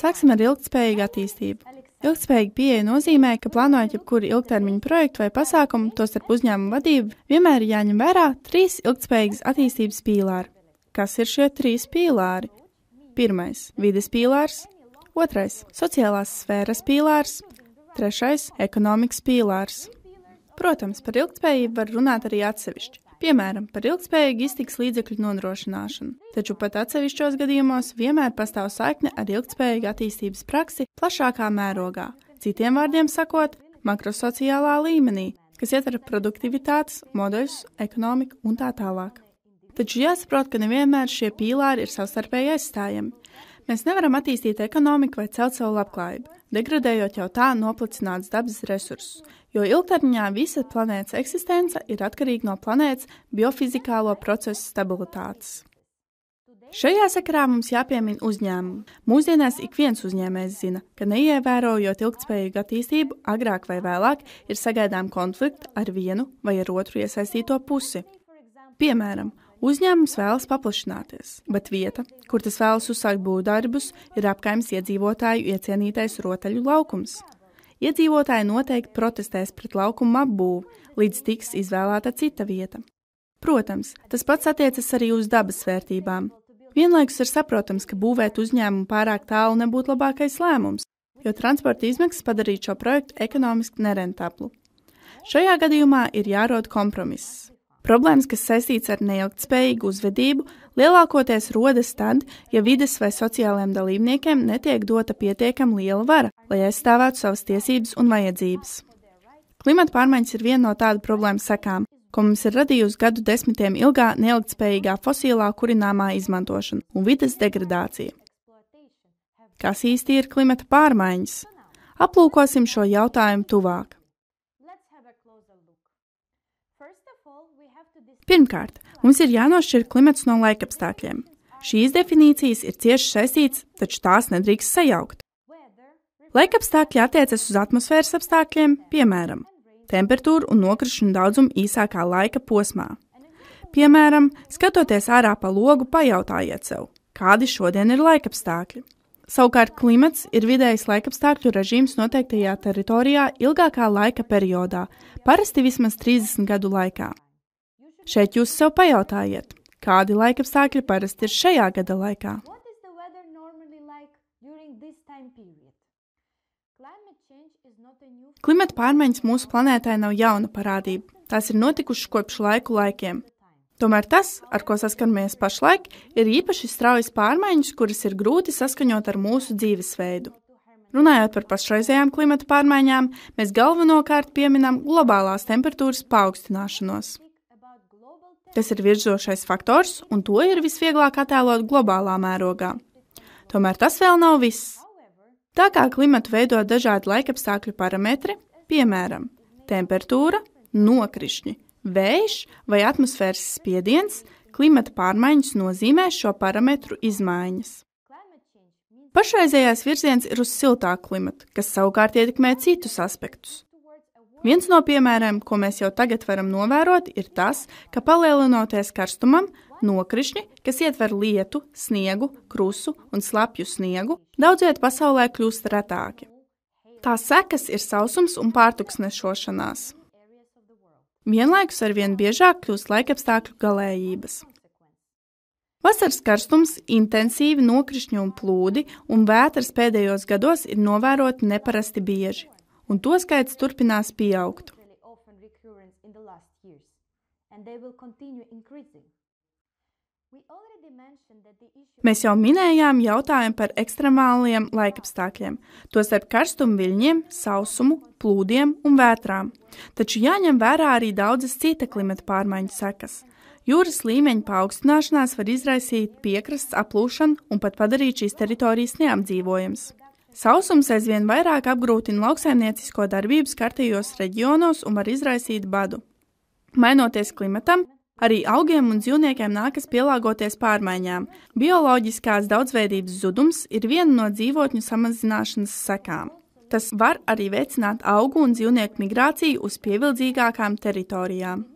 Sāksim ar ilgtspējīgu attīstību. Ilgtspējīga pieeja nozīmē, ka plānojot jebkuru ilgtermiņu projektu vai pasākumu, tostarp uzņēmumu vadību, vienmēr ir jāņem vērā 3 ilgtspējīgas attīstības pīlāri. Kas ir šie 3 pīlāri? 1. Vides pīlārs, 2. Sociālās sfēras pīlārs, 3. Ekonomikas pīlārs. Protams, par ilgtspējību var runāt arī atsevišķi. Piemēram, par ilgtspējīgu iztikas līdzekļu nodrošināšanu, taču pat atsevišķos gadījumos vienmēr pastāv saikne ar ilgtspējīgu attīstības praksi plašākā mērogā, citiem vārdiem sakot, makrosociālā līmenī, kas ietver produktivitātes, modeļus, ekonomiku un tā tālāk. Taču jāsaprot, ka nevienmēr šie pīlāri ir savstarpēji aizstājami. Mēs nevaram attīstīt ekonomiku vai celt savu labklājību, degradējot jau tā noplicināts dabas resursus, jo ilgtermiņā visa planētas eksistence ir atkarīga no planētas biofizikālo procesu stabilitātes. Šajā sakarā mums jāpiemina uzņēmumu. Mūsdienās ik viens uzņēmējs zina, ka neievērojot ilgtspējīgu attīstību, agrāk vai vēlāk ir sagaidām konflikti ar vienu vai ar otru iesaistīto pusi. Piemēram, uzņēmums vēlas paplašināties, bet vieta, kur tas vēlas uzsākt būvdarbus, ir apkaimes iedzīvotāju iecienītais rotaļu laukums. Iedzīvotāji noteikti protestēs pret laukuma apbūvi, līdz tiks izvēlēta cita vieta. Protams, tas pats attiecas arī uz dabas vērtībām. Vienlaikus ir saprotams, ka būvēt uzņēmumu pārāk tālu nebūtu labākais lēmums, jo transporta izmaksas padarītu šo projektu ekonomiski nerentablu. Šajā gadījumā ir jārod kompromiss. Problēmas, kas saistīts ar neilgtspējīgu uzvedību, lielākoties rodas tad, ja vides vai sociālajiem dalībniekiem netiek dota pietiekami liela vara, lai aizstāvētu savas tiesības un vajadzības. Klimata pārmaiņas ir viena no tādu problēmu sekām, ko mums ir radījusi gadu desmitiem ilgā neilgtspējīgā fosilā kurināmā izmantošana un vides degradācija. Kas īsti ir klimata pārmaiņas? Aplūkosim šo jautājumu tuvāk. Pirmkārt, mums ir jānošķir klimats no laikapstākļiem. Šīs definīcijas ir cieši saistītas, taču tās nedrīkst sajaukt. Laikapstākļi attiecas uz atmosfēras apstākļiem, piemēram, temperatūru un nokrišņu daudzumu īsākā laika posmā. Piemēram, skatoties ārā pa logu, pajautājiet sev, kādi šodien ir laikapstākļi. Savukārt klimats ir vidējs laikapstākļu režīms noteiktajā teritorijā ilgākā laika periodā, parasti vismaz 30 gadu laikā. Šeit jūs sev pajautājiet, kādi laikapstākļi parasti ir šajā gada laikā. Klimata pārmaiņas mūsu planētai nav jauna parādība, tās ir notikušas kopš laikiem. Tomēr tas, ar ko saskaramies pašlaik, ir īpaši straujas pārmaiņas, kuras ir grūti saskaņot ar mūsu dzīvesveidu. Runājot par pašreizējām klimata pārmaiņām, mēs galvenokārt pieminam globālās temperatūras paaugstināšanos. Tas ir virzošais faktors, un to ir visvieglāk attēlot globālā mērogā. Tomēr tas vēl nav viss. Tā kā klimatu veido dažādi laikapstākļu parametri, piemēram, temperatūra, nokrišņi, vējš vai atmosfēras spiediens, klimata pārmaiņas nozīmē šo parametru izmaiņas. Pašreizējais virziens ir uz siltāku klimatu, kas savukārt ietekmē citus aspektus. Viens no piemēriem, ko mēs jau tagad varam novērot, ir tas, ka palielinoties karstumam, nokrišņi, kas ietver lietu, sniegu, krusu un slapju sniegu, daudz viet pasaulē kļūst retāki. Tās sekas ir sausums un pārtuksnešošanās. Vienlaikus arvien biežāk kļūst laikapstākļu galējības. Vasaras karstums, intensīvi nokrišņi un plūdi un vētras pēdējos gados ir novēroti neparasti bieži. Un to skaits turpinās pieaugt. Mēs jau minējām jautājumu par ekstremāliem laikapstākļiem, tostarp karstumu viļņiem, sausumu, plūdiem un vētrām. Taču jāņem vērā arī daudzas cita klimata pārmaiņu sekas. Jūras līmeņa paaugstināšanās var izraisīt piekrastes aplūšanu un pat padarīt šīs teritorijas neapdzīvojamas. Sausums aizvien vairāk apgrūtina lauksaimniecisko darbību skartajos reģionos un var izraisīt badu. Mainoties klimatam, arī augiem un dzīvniekiem nākas pielāgoties pārmaiņām. Bioloģiskās daudzveidības zudums ir viena no dzīvotņu samazināšanas sekām. Tas var arī veicināt augu un dzīvnieku migrāciju uz pievilcīgākām teritorijām.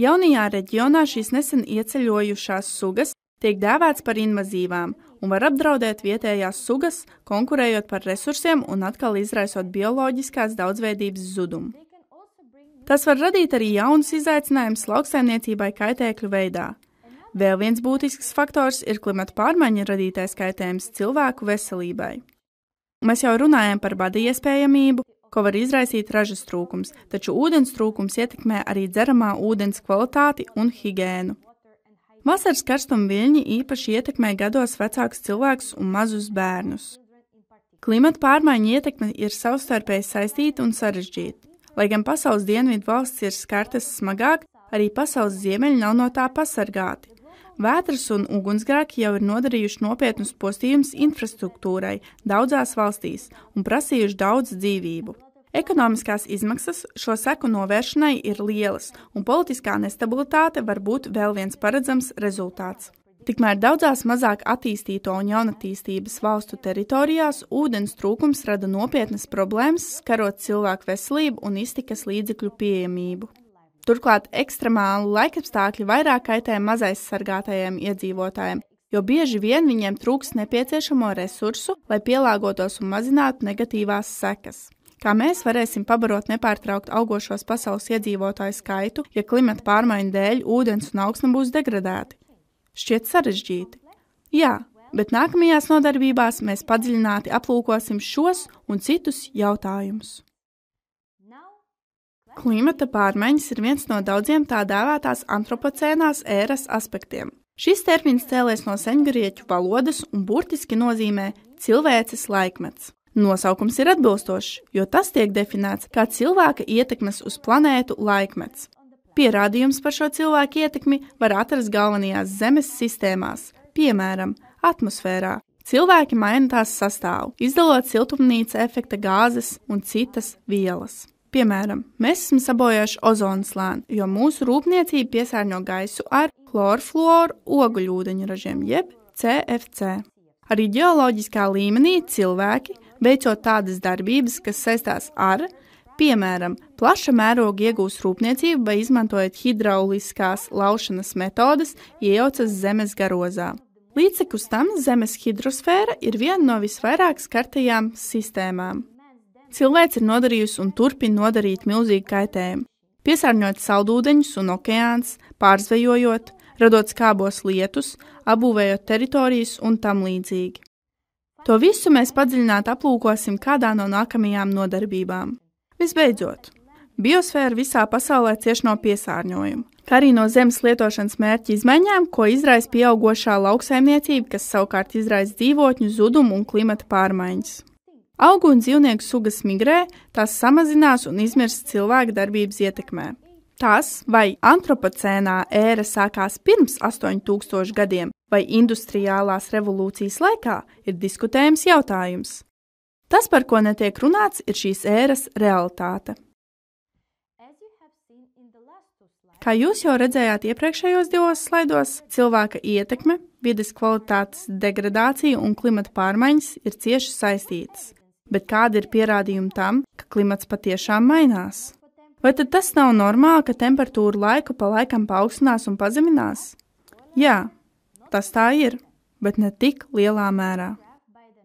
Jaunajā reģionā šīs nesen ieceļojušās sugas tiek dēvēts par invazīvām, un var apdraudēt vietējās sugas, konkurējot par resursiem un atkal izraisot bioloģiskās daudzveidības zudumu. Tas var radīt arī jaunus izaicinājumus lauksaimniecībai kaitēkļu veidā. Vēl viens būtisks faktors ir klimata pārmaiņu radītais kaitējums cilvēku veselībai. Mēs jau runājam par bada iespējamību, ko var izraisīt ražas trūkums, taču ūdens trūkums ietekmē arī dzeramā ūdens kvalitāti un higēnu. Vasaras karstuma viļņi īpaši ietekmē gados vecākus cilvēkus un mazus bērnus. Klimata pārmaiņu ietekme ir savstarpēji saistīta un sarežģīta. Lai gan pasaules dienvidu valstis ir skartas smagāk, arī pasaules ziemeļi nav no tā pasargāti. Vētras un ugunsgrēki jau ir nodarījuši nopietnus postījumus infrastruktūrai daudzās valstīs un prasījuši daudz dzīvību. Ekonomiskās izmaksas šo seku novēršanai ir lielas, un politiskā nestabilitāte var būt vēl viens paredzams rezultāts. Tikmēr daudzās mazāk attīstīto un jaunatīstības valstu teritorijās ūdens trūkums rada nopietnas problēmas, skarot cilvēku veselību un iztikas līdzekļu pieejamību. Turklāt ekstremāli laikapstākļi vairāk kaitē mazaizsargātajiem iedzīvotājiem, jo bieži vien viņiem trūks nepieciešamo resursu, lai pielāgotos un mazinātu negatīvās sekas. Kā mēs varēsim pabarot nepārtraukt augošos pasaules iedzīvotāju skaitu, ja klimata pārmaiņu dēļ ūdens un augsne būs degradēti? Šķiet sarežģīti. Jā, bet nākamajās nodarbībās mēs padziļināti aplūkosim šos un citus jautājumus. Klimata pārmaiņas ir viens no daudziem tā dēvētās antropocēnās ēras aspektiem. Šis termins cēlies no seņgrieķu valodas un burtiski nozīmē cilvēces laikmets. Nosaukums ir atbilstošs, jo tas tiek definēts kā cilvēka ietekmes uz planētu laikmets. Pierādījums par šo cilvēku ietekmi var atrast galvenajās Zemes sistēmās, piemēram, atmosfērā. Cilvēki maina tās sastāvu, izdalot siltumnīca efekta gāzes un citas vielas. Piemēram, mēs esam sabojājuši ozona slāni, jo mūsu rūpniecība piesārņo gaisu ar chlorfluoru oguļūdeņražiem, jeb CFC. Arī ģeoloģiskā līmenī cilvēki, veicot tādas darbības, kas saistās ar, piemēram, plaša mēroga iegūs rūpniecību vai izmantojot hidrauliskās laušanas metodes, iejaucas zemes garozā. Līdzekus tam zemes hidrosfēra ir viena no visvairāk skartajām sistēmām. Cilvēks ir nodarījusi un turpina nodarīt milzīgu kaitējumu, piesārņot saldūdeņus un okeāns, pārzvejojot, radot skābos lietus, apbūvējot teritorijas un tam līdzīgi. To visu mēs padziļināti aplūkosim kādā no nākamajām nodarbībām. Visbeidzot, biosfēra visā pasaulē cieš no piesārņojuma, kā arī no zemes lietošanas mērķa izmaiņām, ko izraisa pieaugošā lauksaimniecība, kas savukārt izraisa dzīvotņu zudumu un klimata pārmaiņas. Augu un dzīvnieku sugas migrē, tās samazinās un izmirst cilvēka darbības ietekmē. Tas, vai antropocēnā ēra sākās pirms 8000 gadiem vai industriālās revolūcijas laikā, ir diskutējams jautājums. Tas, par ko netiek runāts, ir šīs ēras realitāte. Kā jūs jau redzējāt iepriekšējos 2 slaidos, cilvēka ietekme, vides kvalitātes degradācija un klimata pārmaiņas ir cieši saistītas. Bet kādi ir pierādījumi tam, ka klimats patiešām mainās? Vai tad tas nav normāli, ka temperatūra laiku pa laikam paaugstinās un pazeminās? Jā, tas tā ir, bet ne tik lielā mērā.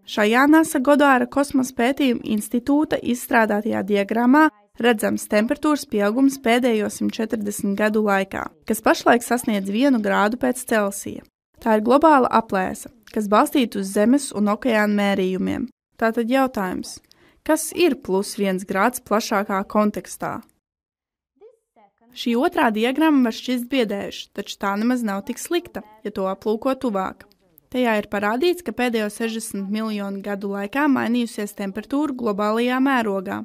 Šajā NASA Godāra kosmosa pētījuma institūta izstrādātajā diagrammā redzams temperatūras pieaugums pēdējo 140 gadu laikā, kas pašlaik sasniedz 1 grādu pēc Celsija. Tā ir globāla aplēse, kas balstīta uz zemes un okeāna mērījumiem. Tātad jautājums, kas ir +1 grāds plašākā kontekstā? Šī otrā diagramma var šķist biedējuša, taču tā nemaz nav tik slikta, ja to aplūko tuvāk. Tajā ir parādīts, ka pēdējo 60 miljonu gadu laikā mainījusies temperatūra globālajā mērogā.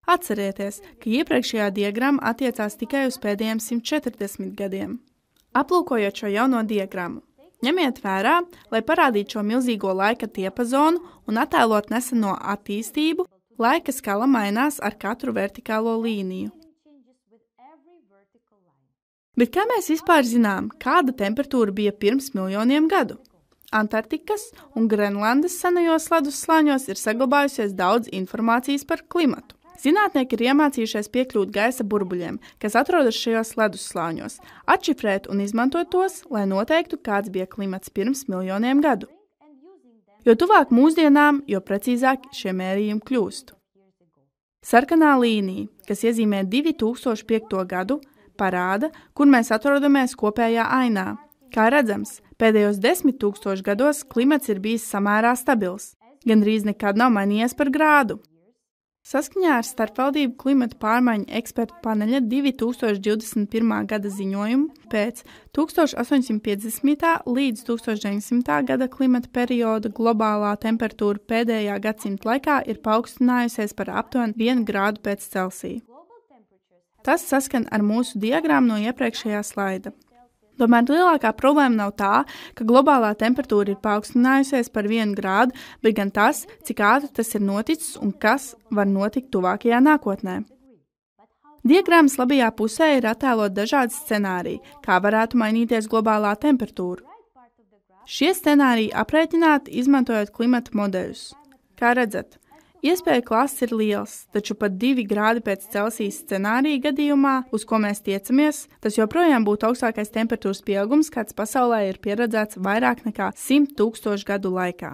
Atcerieties, ka iepriekšējā diagramma attiecās tikai uz pēdējiem 140 gadiem. Aplūkojot šo jauno diagrammu, ņemiet vērā, lai parādītu šo milzīgo laika diapazonu un attēlot neseno attīstību, laika skala mainās ar katru vertikālo līniju. Bet kā mēs vispār zinām, kāda temperatūra bija pirms miljoniem gadu? Antarktikas un Grenlandes senajos ledus slāņos ir saglabājusies daudz informācijas par klimatu. Zinātnieki ir iemācījušies piekļūt gaisa burbuļiem, kas atrodas šajos ledus slāņos, atšifrēt un izmantot tos, lai noteiktu, kāds bija klimats pirms miljoniem gadu. Jo tuvāk mūsdienām, jo precīzāk šie mērījumi kļūst. Sarkanā līnija, kas iezīmē 2005. gadu, parāda, kur mēs atrodamies kopējā ainā. Kā redzams, pēdējos 10 000 gados klimats ir bijis samērā stabils, gandrīz nekad nav mainījies par grādu. Saskaņā ar Starpvaldību klimata pārmaiņu ekspertu paneļa 2021. gada ziņojumu pēc 1850. līdz 1900. gada klimata perioda globālā temperatūra pēdējā gadsimta laikā ir paaugstinājusies par aptuveni 1 grādu pēc Celsija. Tas saskan ar mūsu diagrammu no iepriekšējā slaida. Tomēr lielākā problēma nav tā, ka globālā temperatūra ir paaugstinājusies par 1 grādu, bet gan tas, cik ātri tas ir noticis un kas var notikt tuvākajā nākotnē. Diagrammas labajā pusē ir attēlot dažādi scenāriji, kā varētu mainīties globālā temperatūra. Šie scenāriji aprēķināti izmantojot klimata modeļus. Kā redzat, iespēja klases ir liels, taču pat 2 grādi pēc Celsija scenārija gadījumā, uz ko mēs tiecamies, tas joprojām būtu augstākais temperatūras pieaugums, kāds pasaulē ir pieredzēts vairāk nekā 100 000 gadu laikā.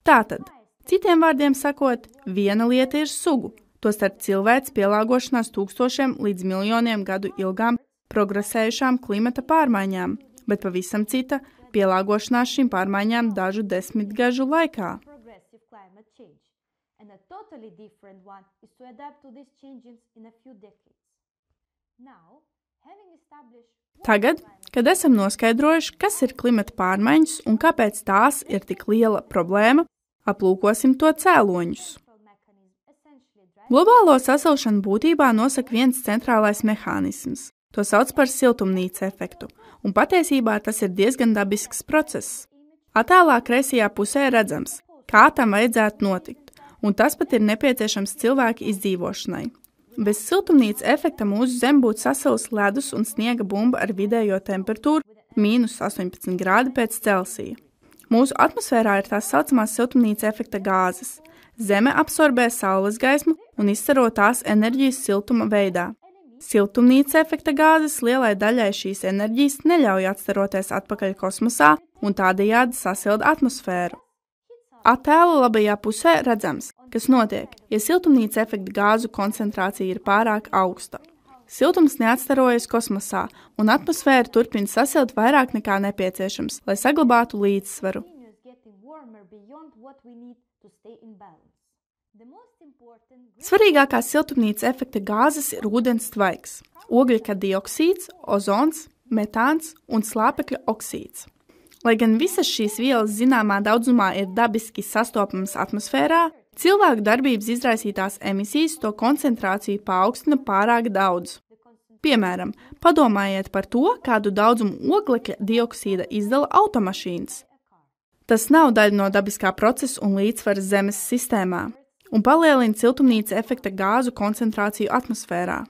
Tātad, citiem vārdiem sakot, viena lieta ir sugu, tostarp cilvēks pielāgošanās tūkstošiem līdz miljoniem gadu ilgām progresējušām klimata pārmaiņām, bet pavisam cita pielāgošanās šīm pārmaiņām dažu desmitgažu laikā. And a totally different one is to adapt to these changes in a few decades. Now, having established Tagad, kad esam noskaidrojuši, kas ir klimata pārmaiņas un kāpēc tās ir tik liela problēma, aplūkosim to cēloņus. Globālo sasilšanu būtībā nosaka viens centrālais mehānisms. To sauc par siltumnīca efektu, un patiesībā tas ir diezgan dabisks process. Attēlā kreisajā pusē redzams, kā tam vajadzētu notikt. Un tas pat ir nepieciešams cilvēka izdzīvošanai. Bez siltumnīca efekta mūsu zem būtu sasilis ledus un sniega bumba ar vidējo temperatūru -18 grādi pēc Celsija. Mūsu atmosfērā ir tās saucamās siltumnīca efekta gāzes. Zeme absorbē saules gaismu un izsaro tās enerģijas siltuma veidā. Siltumnīca efekta gāzes lielai daļai šīs enerģijas neļauj atstaroties atpakaļ kosmosā un tādējādi sasilda atmosfēru. Attēla labajā pusē redzams, kas notiek, ja siltumnīca efekta gāzu koncentrācija ir pārāk augsta. Siltums neatstarojas kosmosā, un atmosfēra turpina sasilt vairāk nekā nepieciešams, lai saglabātu līdzsvaru. Svarīgākās siltumnīca efekta gāzes ir ūdens tvaiks, ogļika dioksīds, ozons, metāns un slāpekļa oksīds. Lai gan visas šīs vielas zināmā daudzumā ir dabiski sastopamas atmosfērā, cilvēku darbības izraisītās emisijas to koncentrāciju paaugstina pārāk daudz. Piemēram, padomājiet par to, kādu daudzumu oglekļa dioksīda izdala automašīnas. Tas nav daļa no dabiskā procesa un līdzsvaras Zemes sistēmā un palielina siltumnīca efekta gāzu koncentrāciju atmosfērā.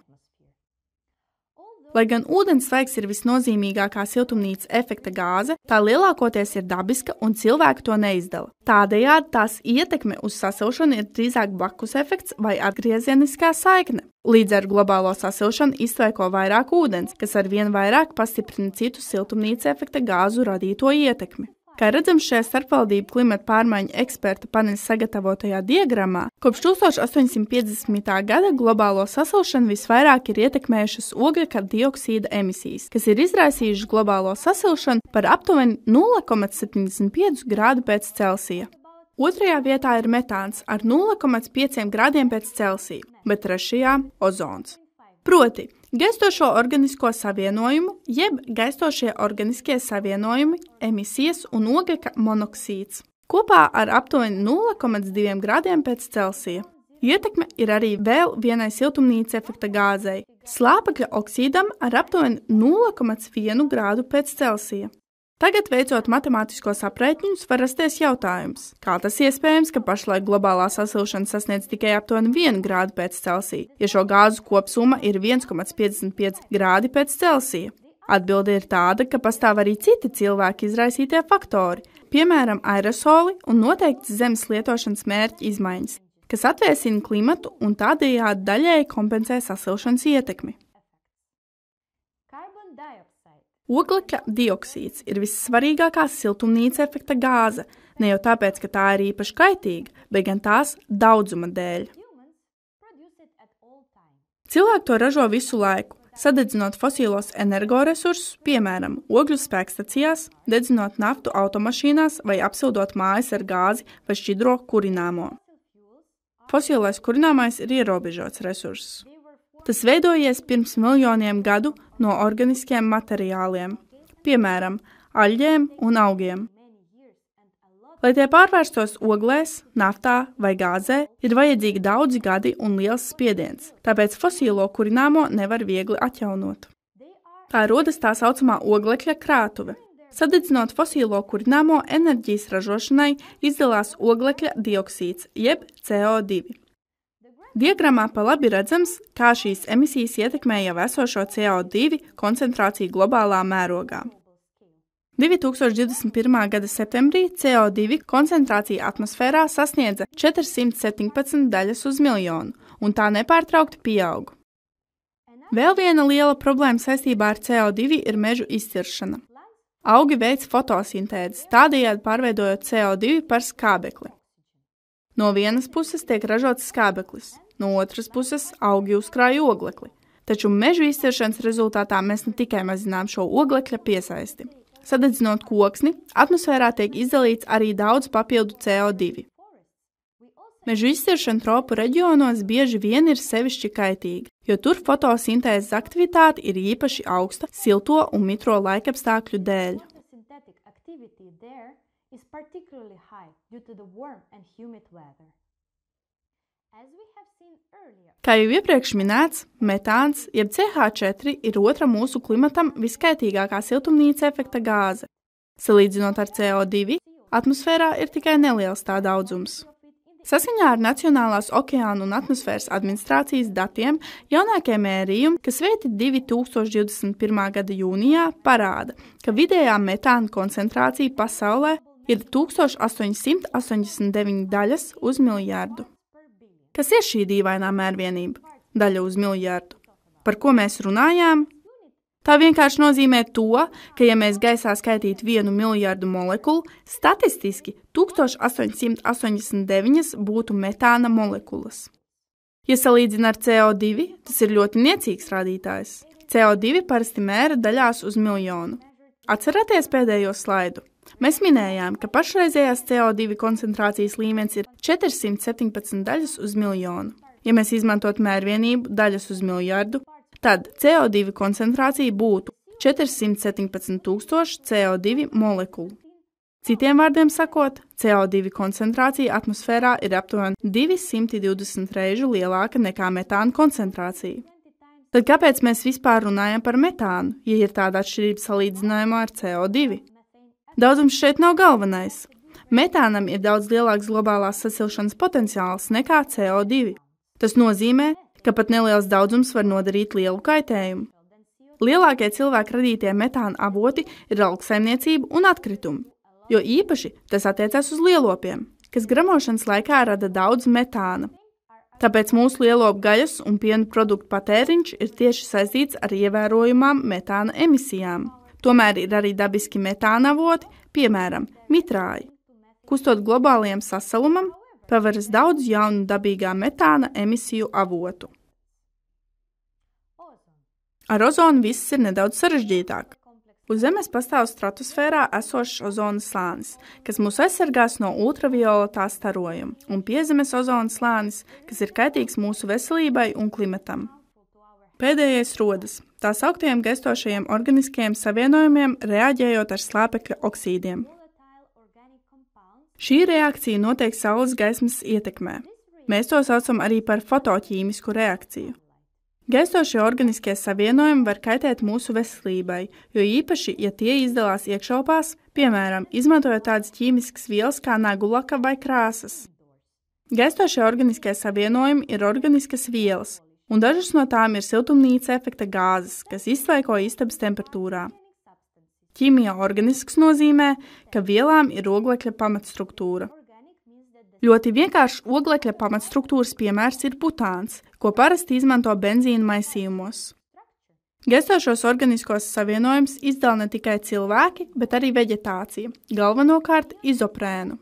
Lai gan ūdens tvaiks ir visnozīmīgākā siltumnīca efekta gāze, tā lielākoties ir dabiska un cilvēki to neizdala. Tādējādi tās ietekme uz sasilšanu ir drīzāk blakus efekts vai atgriezieniskā saikne. Līdz ar globālo sasilšanu iztvaiko vairāk ūdens, kas ar vien vairāk pastiprina citu siltumnīca efekta gāzu radīto ietekmi. Kā redzams šajā starpvaldību klimata pārmaiņu eksperta paneļa sagatavotajā diagrammā, kopš 1850. gada globālo sasilšanu visvairāk ir ietekmējušas ogļika dioksīda emisijas, kas ir izraisījušas globālo sasilšanu par aptuveni 0,75 grādu pēc Celsija. Otrajā vietā ir metāns ar 0,5 grādiem pēc Celsija, bet trešajā – ozons. Proti, gaistošo organisko savienojumu, jeb gaistošie organiskie savienojumi, emisijas un ogļika monoksīds, kopā ar aptuveni 0,2 grādiem pēc Celsija. Ietekme ir arī vēl vienai siltumnīca efekta gāzei – slāpekļa oksīdam ar aptuveni 0,1 grādu pēc Celsija. Tagad, veicot matemātiskos aprēķinus, var rasties jautājums, kā tas iespējams, ka pašlaik globālā sasilšana sasniedz tikai aptuveni 1 grādu pēc Celsija, ja šo gāzu kopsumma ir 1,55 grādi pēc Celsija. Atbilde ir tāda, ka pastāv arī citi cilvēki izraisītie faktori, piemēram, aerosoli un noteikti zemes lietošanas mērķa izmaiņas, kas atvēsina klimatu un tādējādi daļēji kompensē sasilšanas ietekmi. Ogļika dioksīds ir vissvarīgākā siltumnīca efekta gāze, Ne jau tāpēc, ka tā ir īpaši kaitīga, bet gan tās daudzuma dēļ. Cilvēki to ražo visu laiku, sadedzinot fosīlos energoresursus, piemēram, ogļu spēkstacijās, dedzinot naftu automašīnās vai apsildot mājas ar gāzi vai šķidro kurināmo. Fosīlais kurināmais ir ierobežots resurss. Tas veidojies pirms miljoniem gadu no organiskiem materiāliem, piemēram, aļģiem un augiem. Lai tie pārvērstos oglēs, naftā vai gāzē, ir vajadzīgi daudzi gadi un liels spiediens, tāpēc fosīlo kurināmo nevar viegli atjaunot. Tā rodas tā saucamā oglekļa krātuve. Sadedzinot fosīlo kurināmo, enerģijas ražošanai izdalās oglekļa dioksīds, jeb CO2. Diagramā pa labi redzams, kā šīs emisijas ietekmē jau esošo CO2 koncentrāciju globālā mērogā. 2021. gada septembrī CO2 koncentrācija atmosfērā sasniedza 417 daļas uz miljonu, un tā nepārtraukti pieaug. Vēl viena liela problēma saistībā ar CO2 ir mežu izciršana. Augi veic fotosintēzi, tādējādi pārveidojot CO2 par skābekli. No vienas puses tiek ražots skābeklis, no otras puses augi uzkrāj oglekli, taču mežu izciršanas rezultātā mēs ne tikai mazinām šo oglekļa piesaisti. Sadedzinot koksni, atmosfērā tiek izdalīts arī daudz papildu CO2. Mežu izciršana tropu reģionos bieži vien ir sevišķi kaitīga, jo tur fotosintēzes aktivitāte ir īpaši augsta silto un mitro laikapstākļu dēļ. Kā jau iepriekš minēts, metāns, jeb CH4, ir otra mūsu klimatam viskaitīgākā siltumnīca efekta gāze. Salīdzinot ar CO2, atmosfērā ir tikai neliels tā daudzums. Saskaņā ar Nacionālās okeānu un atmosfēras administrācijas datiem, jaunākie mērījumi, kas veikti 2021. gada jūnijā, parāda, ka vidējā metāna koncentrācija pasaulē ir 1889 daļas uz miljardu. Kas ir šī dīvainā mērvienība? Daļa uz miljardu. Par ko mēs runājām? Tā vienkārši nozīmē to, ka ja mēs gaisā skaitītu 1 miljardu molekulu, statistiski 1889 būtu metāna molekulas. Ja salīdzina ar CO2, tas ir ļoti niecīgs rādītājs. CO2 parasti mēra daļās uz miljonu. Atcerieties pēdējo slaidu. Mēs minējām, ka pašreizējās CO2 koncentrācijas līmenis ir 417 daļas uz miljonu. Ja mēs izmantot mērvienību daļas uz miljardu, tad CO2 koncentrācija būtu 417 tūkstoši CO2 molekulu. Citiem vārdiem sakot, CO2 koncentrācija atmosfērā ir aptuveni 220 reižu lielāka nekā metāna koncentrācija. Tad kāpēc mēs vispār runājam par metānu, ja ir tāda atšķirība salīdzinājumā ar CO2? Daudzums šeit nav galvenais. Metānam ir daudz lielāks globālās sasilšanas potenciāls nekā CO2. Tas nozīmē, ka pat neliels daudzums var nodarīt lielu kaitējumu. Lielākie cilvēku radītie metāna avoti ir lauksaimniecība un atkritumi, jo īpaši tas attiecas uz lielopiem, kas gramošanas laikā rada daudz metāna. Tāpēc mūsu lielopu gaļas un piena produktu patēriņš ir tieši saistīts ar ievērojumām metāna emisijām. Tomēr ir arī dabiski metāna avoti, piemēram, mitrāji. Kustot globālajam sasalumam, paveras daudz jaunu dabīgā metāna emisiju avotu. Ar ozonu viss ir nedaudz sarežģītāk. Uz Zemes pastāv stratosfērā esošs ozonas slānis, kas mūs aizsargās no ultravioletā starojuma, un piezemes ozonas slānis, kas ir kaitīgs mūsu veselībai un klimatam. Pēdējais rodas tā sauktiem gaistošajiem organiskajiem savienojumiem, reaģējot ar slāpekļa oksīdiem. Šī reakcija notiek saules gaismas ietekmē. Mēs to saucam arī par fotoķīmisku reakciju. Gaistošie organiskie savienojumi var kaitēt mūsu veselībai, jo īpaši, ja tie izdalās iekšelpās, piemēram, izmantojot tādas ķīmiskas vielas kā nagulaka vai krāsas. Gaistošie organiskie savienojumi ir organiskas vielas, un dažas no tām ir siltumnīca efekta gāzes, kas iztvaiko istabas temperatūrā. Ķīmijā organisks nozīmē, ka vielām ir oglekļa pamatstruktūra. Ļoti vienkāršs oglekļa pamatstruktūras piemērs ir butāns, ko parasti izmanto benzīna maisījumos. Gaistošos organiskos savienojumus izdala ne tikai cilvēki, bet arī veģetācija, galvenokārt izoprēnu.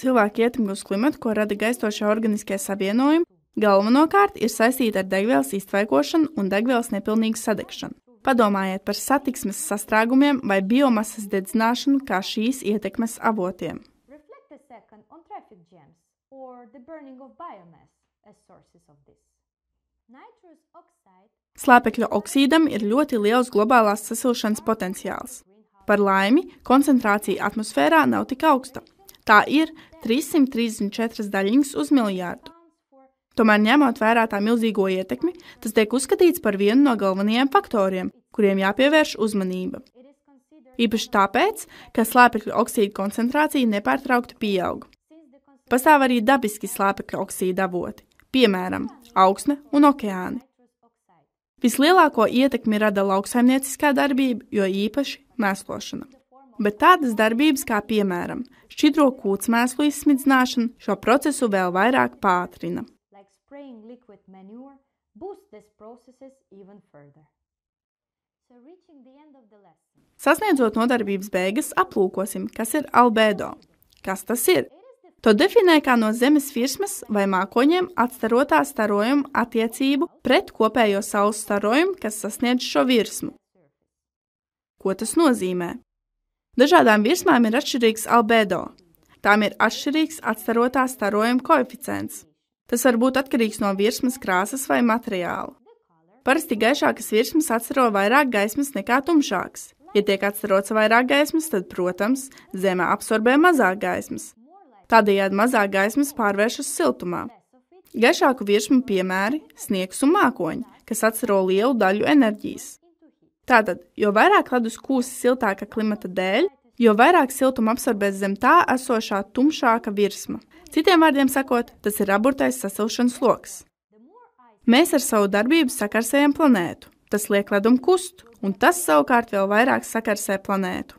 Cilvēku ietekme uz klimatu, ko rada gaistošie organiskie savienojumi, galvenokārt ir saistīta ar degvielas iztvaikošanu un degvielas nepilnīgu sadegšanu. Padomājiet par satiksmes sastrēgumiem vai biomasas dedzināšanu kā šīs ietekmes avotiem. Reflect a second on traffic jams or the burning of biomass as sources of this. Nitrous oxide Slāpekļa oksīdam ir ļoti liels globālās sasilšanas potenciāls. Par laimi, koncentrācija atmosfērā nav tik augsta. Tā ir 334 daļiņas uz miljārdu. Tomēr, ņemot vērā tā milzīgo ietekmi, tas tiek uzskatīts par vienu no galvenajiem faktoriem, kuriem jāpievērš uzmanība. Īpaši tāpēc, ka slāpekļa oksīda koncentrācija nepārtraukti pieaug. Pastāv arī dabiski slāpekļa oksīda avoti, piemēram, augsne un okeāni. Vislielāko ietekmi rada lauksaimnieciskā darbība, jo īpaši mēslošana. Bet tādas darbības kā, piemēram, šķidro kūtsmēslu izsmidzināšana šo procesu vēl vairāk pātrina. spraying liquid manure boosts these processes even further. So reaching the end of the lesson. Sasniedzot nodarbības beigas, aplūkosim, kas ir albedo. Kas tas ir? To definē kā no zemes virsmas vai mākoņiem atstarotā starojuma attiecību pret kopējo saules starojumu, kas sasniedz šo virsmu. Ko tas nozīmē? Dažādām virsmām ir atšķirīgs albedo. Tām ir atšķirīgs atstarotā starojuma koeficients. Tas var būt atkarīgs no virsmas krāsas vai materiāla. Parasti gaišākas virsmas atstaro vairāk gaismas nekā tumšākas. Ja tiek atstarots vairāk gaismas, tad, protams, zeme absorbē mazāk gaismas. Tādējādi mazāk gaismas pārvēršas siltumā. Gaišāku virsmu piemēri - sniegs un mākoņi, kas atstaro lielu daļu enerģijas. Tātad, jo vairāk ledus kūst siltāka klimata dēļ, jo vairāk siltuma absorbēs zem tā esošā tumšāka virsma. Citiem vārdiem sakot, tas ir aburtais sasilšanas loks. Mēs ar savu darbību sakarsējam planētu. Tas liek ledumu kust, un tas savukārt vēl vairāk sakarsē planētu.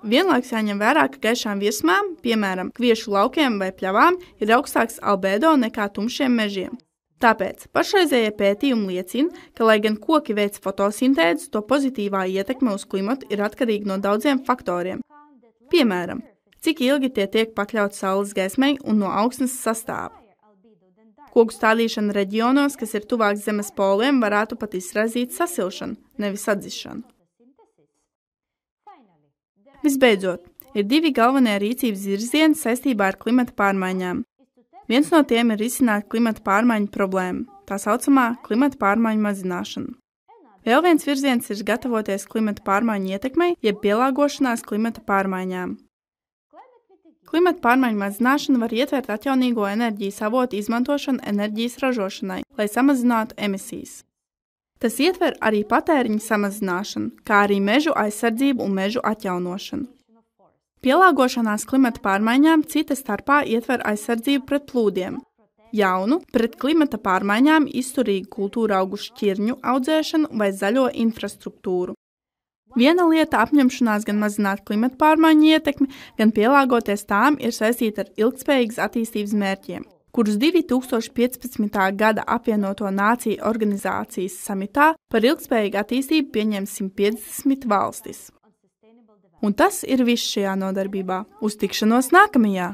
Vienlaikus jāņem vērā, ka gaišām virsmām, piemēram, kviešu laukiem vai pļavām, ir augstāks albedo nekā tumšiem mežiem. Tāpēc pašreizējie pētījumi liecina, ka, lai gan koki veic fotosintēzi, to pozitīvā ietekme uz klimatu ir atkarīga no daudziem faktoriem. Piemēram, cik ilgi tie tiek pakļauti saules gaismai un no augsnes sastāva. Koku stādīšana reģionos, kas ir tuvāk zemes poliem, varētu pat izraisīt sasilšanu, nevis atdzišanu. Visbeidzot, ir divi galvenie rīcības virzieni saistībā ar klimata pārmaiņām. Viens no tiem ir risināt klimata pārmaiņu problēmu, tā saucamā klimata pārmaiņu mazināšana. Vēl viens virziens ir gatavoties klimata pārmaiņu ietekmei, jeb pielāgošanās klimata pārmaiņām. Klimata pārmaiņu mazināšana var ietvert atjaunīgo enerģijas avotu izmantošanu enerģijas ražošanai, lai samazinātu emisijas. Tas ietver arī patēriņa samazināšanu, kā arī mežu aizsardzību un mežu atjaunošanu. Pielāgošanās klimata pārmaiņām cita starpā ietver aizsardzību pret plūdiem, jaunu, pret klimata pārmaiņām izturīgu kultūra augu šķirņu audzēšanu vai zaļo infrastruktūru. Viena lieta apņemšanās gan mazināt klimata pārmaiņu ietekmi, gan pielāgoties tām ir saistīta ar ilgtspējīgas attīstības mērķiem, kurus 2015. gada apvienoto nāciju organizācijas samitā par ilgtspējīgu attīstību pieņem 150 valstis. Un tas ir viss šajā nodarbībā. Uz tikšanos nākamajā!